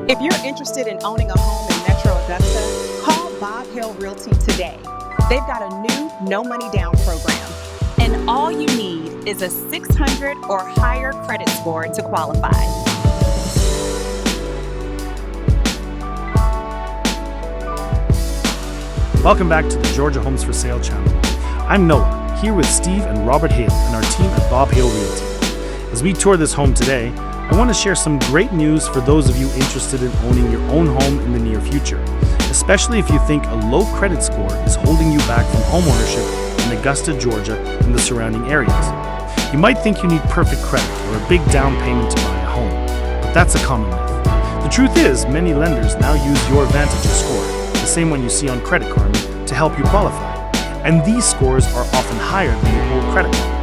If you're interested in owning a home in Metro Augusta, call Bob Hill Realty today. They've got a new no money down program, and all you need is a 600 or higher credit score to qualify. Welcome back to the Georgia Homes for Sale channel. I'm Noah, here with Steve and Robert Hale and our team at Bob Hale Realty. As we tour this home today, I want to share some great news for those of you interested in owning your own home in the near future, especially if you think a low credit score is holding you back from homeownership in Augusta, Georgia, and the surrounding areas. You might think you need perfect credit or a big down payment to buy a home, but that's a common myth. The truth is, many lenders now use your Vantage score, the same one you see on Credit Karma, to help you qualify. And these scores are often higher than the old credit models.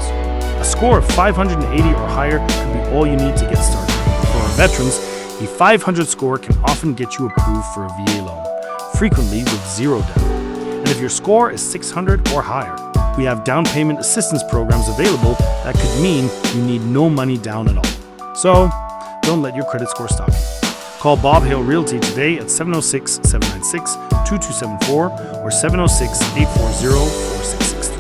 A score of 580 or higher could be all you need to get started. For our veterans, a 500 score can often get you approved for a VA loan, frequently with zero down. And if your score is 600 or higher, we have down payment assistance programs available that could mean you need no money down at all. So, don't let your credit score stop you. Call Bob Hale Realty today at 706-796-2274 or 706-840-4663.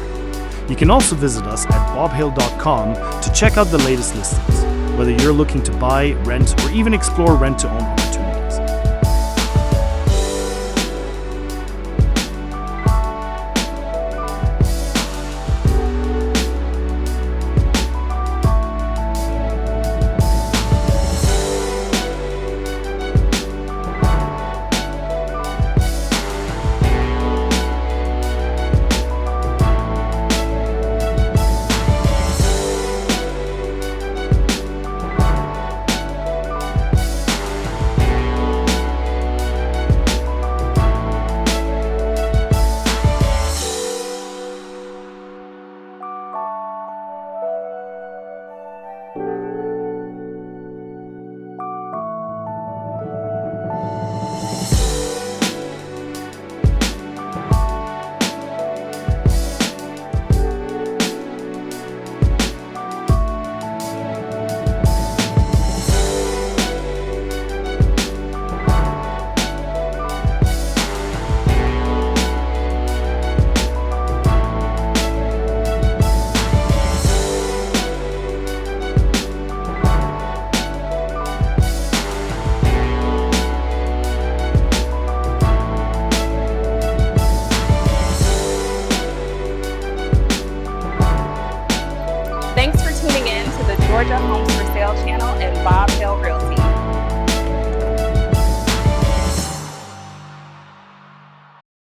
You can also visit us at bobhale.com to check out the latest listings, whether you're looking to buy, rent, or even explore rent-to-own opportunities. Thanks for tuning in to the Georgia Homes for Sale channel and Bob Hill